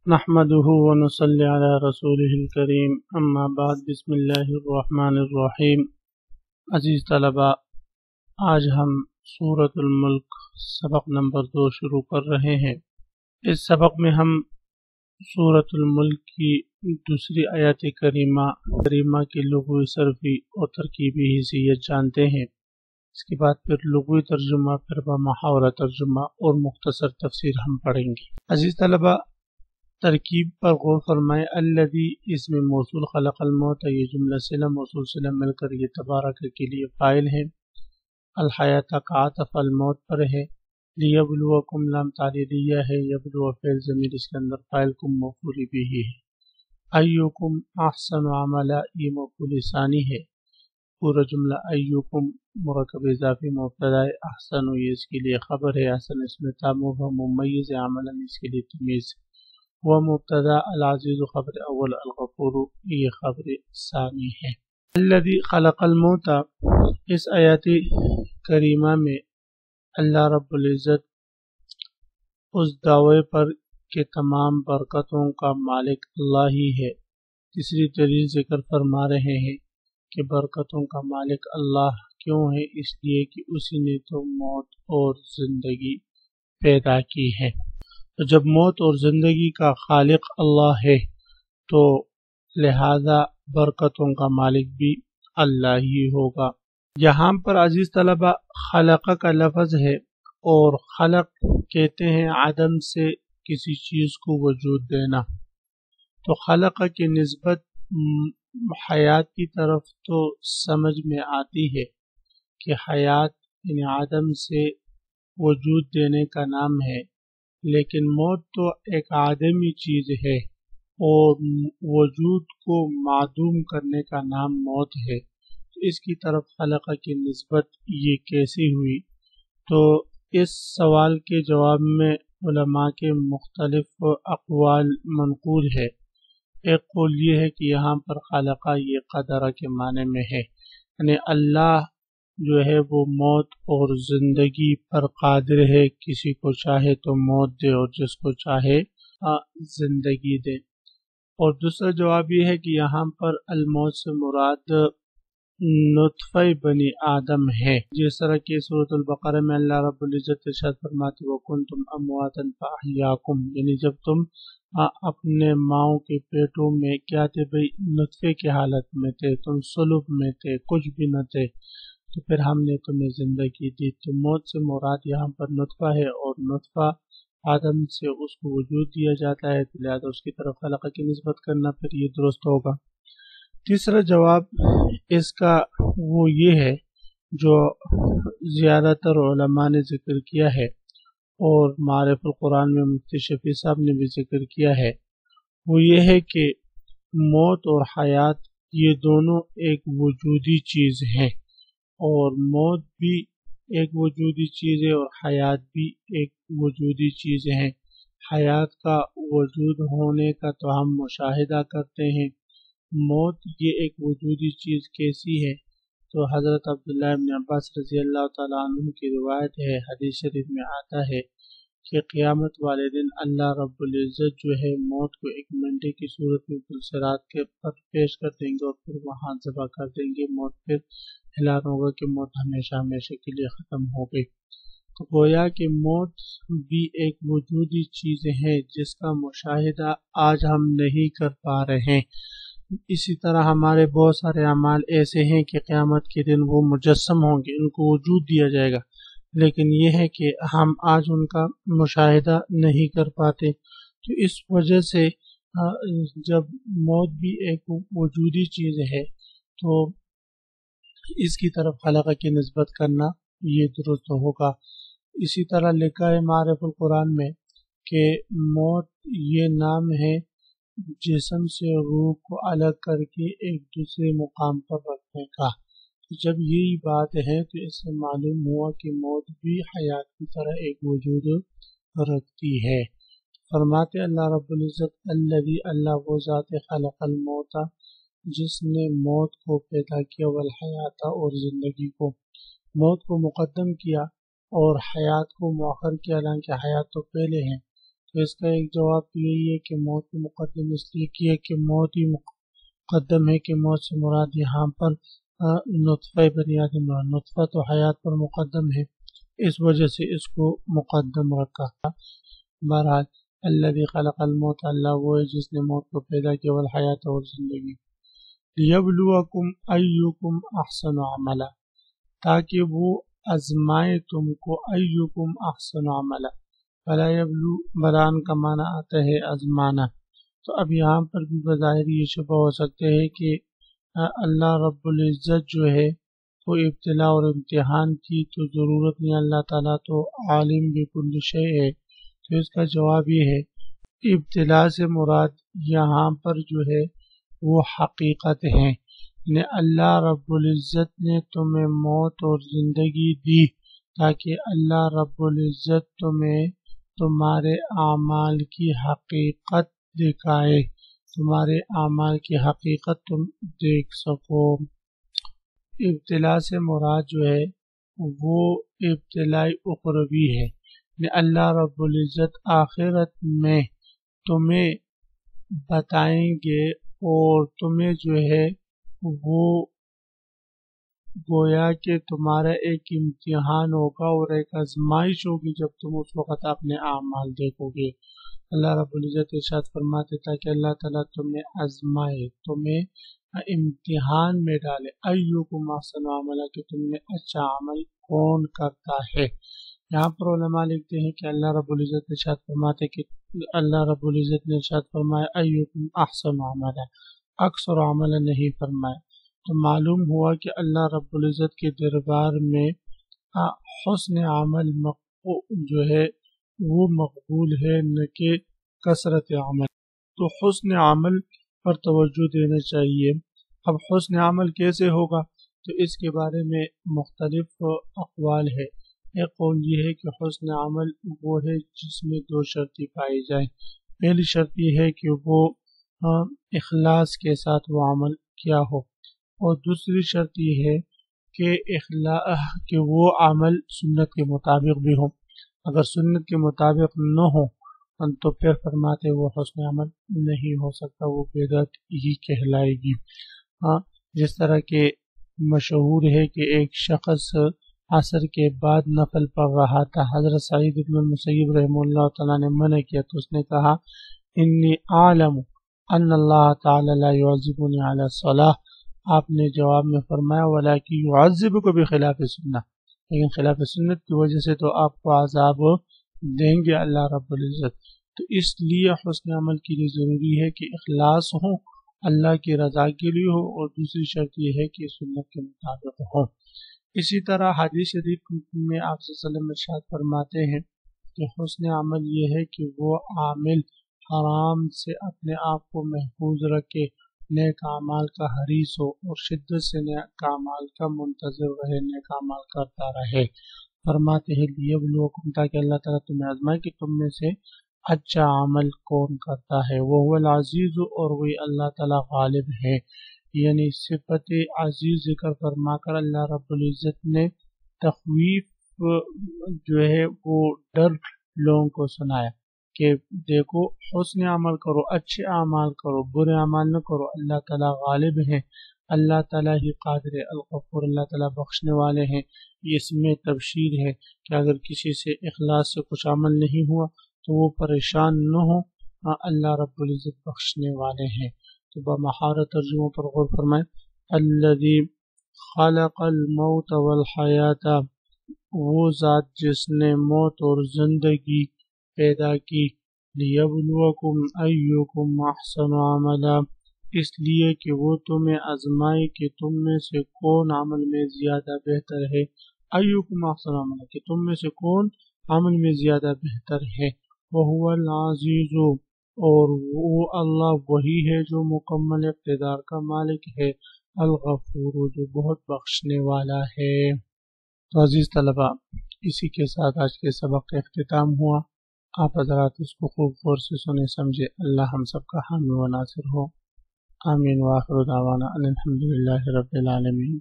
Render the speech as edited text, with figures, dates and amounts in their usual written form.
نحمده ونصلي على رسوله الكريم اما بعد بسم اللہ الرحمن الرحیم۔ عزیز طلباء، آج ہم سورۃ الملک سبق نمبر 2 شروع کر رہے ہیں۔ اس سبق میں ہم سورۃ الملک کی دوسری آیت کریمہ کی لغوی صرفی اور ترکیبی حیثیت جانتے ہیں۔ اس کے بعد پھر لغوی ترجمہ، پھر محاورہ ترجمہ اور مختصر تفسیر ہم پڑھیں گے۔ عزیز طلباء، ترکیب پر غور فرمائیں۔ الذی اسم موصول، خلق الموت، یہ جملہ صلہ موصول صلہ مل کر یہ تبارک کے لیے فاعل ہے۔ الحیات کا عطف الموت پر ہے۔ لیبلوکم لام تعلیلیہ ہے، یبلو فعل ضمیر اس کے اندر فاعل کم مفعول بھی ہے۔ ایوکم احسن عملا، یہ مفعول ثانی ہے۔ پورا جملہ ایوکم مرکب اضافی مبتدا ہے، احسن یہ اس کے لیے خبر ہے، احسن اس میں تام و ممیز ہے، عملا اس کے لیے تمیز ہے۔ وہ مبتدا، العزیز خبر اول، الغفور یہ خبر ثانی ہے۔ الذی خلق الموت، اس آیت کریمہ میں اللہ رب العزت اس دعوے پر کہ تمام برکتوں کا مالک اللہ ہی ہے، تیسری دلیل ذکر فرما رہے ہیں کہ برکتوں کا مالک اللہ کیوں ہے؟ اس لیے کہ اسی نے تو موت اور زندگی پیدا کی ہے۔ تو جب موت اور زندگی کا خالق اللہ ہے تو لہذا برکتوں کا مالک بھی اللہ ہی ہوگا۔ یہاں پر عزیز طلبہ خلق کا لفظ ہے، اور خلق کہتے ہیں عدم سے کسی چیز کو وجود دینا۔ تو خلق کی نسبت حیات کی طرف تو سمجھ میں آتی ہے کہ حیات یعنی عدم سے وجود دینے کا نام ہے، لیکن موت تو ایک آدمی چیز ہے اور وجود کو معدوم کرنے کا نام موت ہے۔ تو اس کی طرف خلق کی نسبت یہ کیسی ہوئی؟ تو اس سوال کے جواب میں علماء کے مختلف اقوال منقول ہے۔ ایک قول یہ ہے کہ یہاں پر خلقہ یہ قدرہ کے معنی میں ہے، یعنی اللہ جو ہے وہ موت اور زندگی پر قادر ہے، کسی کو چاہے تو موت دے اور جس کو چاہے زندگی دے۔ اور دوسرا جواب یہ ہے کہ یہاں پر الموت سے مراد نطفہ بنی آدم ہے، جس طرح کہ سورۃ البقرہ میں اللہ رب العزت ارشاد فرماتے وَكُنْتُمْ أَمْوَاتًا فَأَحْيَاكُمْ، یعنی جب تم اپنے ماؤں کے پیٹوں میں کیا تھے بھئی؟ نطفے کی حالت میں تھے، تم صلب میں تھے، کچھ بھی نہ تھے، تو پھر ہم نے تمہیں زندگی دی۔ تو موت سے مراد یہاں پر نطفہ ہے، اور نطفہ آدم سے اس کو وجود دیا جاتا ہے، تو لہذا اس کی طرف خلق کی نسبت کرنا پھر یہ درست ہوگا۔ تیسرا جواب اس کا وہ یہ ہے جو زیادہ تر علماء نے ذکر کیا ہے، اور معارف القرآن میں مفتی شفیع صاحب نے بھی ذکر کیا ہے، وہ یہ ہے کہ موت اور حیات یہ دونوں ایک وجودی چیز ہیں، اور موت بھی ایک وجودی چیز ہے اور حیات بھی ایک وجودی چیز ہے۔ حیات کا وجود ہونے کا تو ہم مشاہدہ کرتے ہیں، موت یہ ایک وجودی چیز کیسی ہے؟ تو حضرت عبداللہ ابن عباس رضی اللہ تعالیٰ عنہ کی روایت ہے، حدیث شریف میں آتا ہے کہ قیامت والے دن اللہ رب العزت جو ہے موت کو ایک منڈے کی صورت میں پلسرات کے پر پیش کر دیں گے، اور پھر وہاں ذبح کر دیں گے۔ موت پھر اعلان ہوگا کہ موت ہمیشہ ہمیشہ کے لیے ختم ہو گئی۔ تو گویا کہ موت بھی ایک وجودی چیز ہے جس کا مشاہدہ آج ہم نہیں کر پا رہے ہیں۔ اسی طرح ہمارے بہت سارے اعمال ایسے ہیں کہ قیامت کے دن وہ مجسم ہوں گے، ان کو وجود دیا جائے گا، لیکن یہ ہے کہ ہم آج ان کا مشاہدہ نہیں کر پاتے۔ تو اس وجہ سے جب موت بھی ایک وجودی چیز ہے تو اس کی طرف خلق کی نسبت کرنا یہ درست ہوگا۔ اسی طرح لکھا ہے معارف القرآن میں کہ موت یہ نام ہے جسم سے روح کو الگ کر کے ایک دوسرے مقام پر رکھنے کا۔ جب یہی بات ہے تو اس سے معلوم ہوا کہ موت بھی حیات کی طرح ایک وجود رکھتی ہے۔ فرماتے اللہ رب العزت الذی، اللہ وہ ذات خلق الموت جس نے موت کو پیدا کیا، والحیات اور زندگی کو، موت کو مقدم کیا اور حیات کو مؤخر کیا، حالانکہ حیات تو پہلے ہیں۔ تو اس کا ایک جواب تو یہی ہے کہ موت کو مقدم اس لیے کیا کہ موت ہی مقدم ہے، کہ موت سے مراد یہاں پر نطفہ بنی آدم، نطفہ تو حیات پر مقدم ہے، اس وجہ سے اس کو مقدم رکھا۔ بہرحال الذی خلق الموت، اللہ وہ ہے جس نے موت کو پیدا کیا، والحیات اور زندگی، لیبلوکم ایکم احسن عملا، تاکہ وہ آزمائے تم کو، ایکم احسن عملا، بلا یبلو بلان کا معنی آتا ہے آزمانا۔ تو اب یہاں پر بھی بظاہر یہ شبہ ہو سکتے ہے کہ اللہ رب العزت جو ہے وہ ابتلا اور امتحان کی تو ضرورت نہیں، اللہ تعالیٰ تو عالم بکل شیء ہے۔ تو اس کا جواب یہ ہے ابتلا سے مراد یہاں پر جو ہے وہ حقیقت ہے، یعنی اللہ رب العزت نے تمہیں موت اور زندگی دی تاکہ اللہ رب العزت تمہیں تمہارے اعمال کی حقیقت دکھائے، تمہارے اعمال کی حقیقت تم دیکھ سکو۔ ابتلا سے مراد جو ہے وہ ابتلائی اخروی ہے، یعنی اللہ رب العزت آخرت میں تمہیں بتائیں گے اور تمہیں جو ہے وہ گویا کہ تمہارا ایک امتحان ہوگا اور ایک آزمائش ہوگی جب تم اس وقت اپنے اعمال دیکھو گے۔ اللہ رب العزت ارشاد فرماتے تاکہ اللہ تعالیٰ تمہیں آزمائے، تمہیں امتحان میں ڈالے، ایکم احسن عملا، کہ تم نے اچھا عمل کون کرتا ہے۔ یہاں پر علماء لکھتے ہیں کہ اللہ رب العزت ارشاد فرماتے کہ اللہ رب العزت نے ارشاد فرمایا ایکم احسن عملا، اکثر عملا نہیں فرمایا، تو معلوم ہوا کہ اللہ رب العزت کے دربار میں حسن عمل جو ہے وہ مقبول ہے، نہ کہ کثرت عمل۔ تو حسن عمل پر توجہ دینا چاہیے۔ اب حسن عمل کیسے ہوگا تو اس کے بارے میں مختلف اقوال ہے۔ ایک قول یہ ہے کہ حسن عمل وہ ہے جس میں دو شرطیں پائی جائیں۔ پہلی شرط یہ ہے کہ وہ اخلاص کے ساتھ وہ عمل کیا ہو، اور دوسری شرط یہ ہے کہ وہ عمل سنت کے مطابق بھی ہو۔ اگر سنت کے مطابق نہ ہو تو پھر فرماتے وہ حسن عمل نہیں ہو سکتا، وہ بدعت ہی کہلائے گی۔ جس طرح کہ مشہور ہے کہ ایک شخص عصر کے بعد نفل پڑھ رہا تھا، حضرت سعید بن المسیب رحمہ اللہ تعالیٰ نے منع کیا تو اس نے کہا انی اعلم ان اللہ تعالی لا يعذبنی علی الصلاۃ، آپ نے جواب میں فرمایا ولکن يعذبک بخلاف سنت، لیکن خلاف سنت کی وجہ سے تو آپ کو عذاب دیں گے اللہ رب العزت۔ تو اس لیے حسن عمل کے لیے ضروری ہے کہ اخلاص ہو، اللہ کی رضا کے لیے ہو، اور دوسری شرط یہ ہے کہ سنت کے مطابق ہو۔ اسی طرح حدیث شریف میں آپ صلی اللہ علیہ وسلم ارشاد فرماتے ہیں کہ حسن عمل یہ ہے کہ وہ عامل حرام سے اپنے آپ کو محفوظ رکھے، نیک اعمال کا حریص ہو اور شدت سے نیک اعمال کا منتظر رہے، نیک اعمال کرتا رہے۔ فرماتے ہیں لیبلوکم، تاکہ اللہ تعالیٰ تمہیں آزمائے کہ تم میں سے اچھا عمل کون کرتا ہے، وہ العزیز، اور وہی اللہ تعالیٰ غالب ہے۔ یعنی صفت عزیز ذکر فرما کر اللہ رب العزت نے تخویف جو ہے وہ ڈر لوگوں کو سنایا کہ دیکھو حسن عمل کرو، اچھے اعمال کرو، برے اعمال نہ کرو، اللہ تعالیٰ غالب ہیں، اللہ تعالیٰ ہی قادر الغفور، اللہ تعالیٰ بخشنے والے ہیں۔ اس میں تبشیر ہے کہ اگر کسی سے اخلاص سے کچھ عمل نہیں ہوا تو وہ پریشان نہ ہو، اللہ رب العزت بخشنے والے ہیں۔ تو بمہارت ترجموں پر غور فرمائیں، الذی خلق الموت والحیات، وہ ذات جس نے موت اور زندگی پیدا کی، لیبلوکم ایکم احسن عملا، اس لیے کہ وہ تمہیں آزمائے کہ تم میں سے کون عمل میں زیادہ بہتر ہے، ایکم احسن عملا، کہ تم میں سے کون عمل میں زیادہ بہتر ہے۔ وہو العزیز، اور وہ اللہ وہی ہے جو مکمل اقتدار کا مالک ہے، الغفور، جو بہت بخشنے والا ہے۔ تو عزیز طلبہ، اسی کے ساتھ آج کے سبق کا اختتام ہوا۔ آپ حضرات اس کو خوب غور سے سنے سمجھے۔ اللہ ہم سب کا حامی و ناصر ہو، آمین۔ وآخر دعوانا ان الحمد للہ رب العالمین۔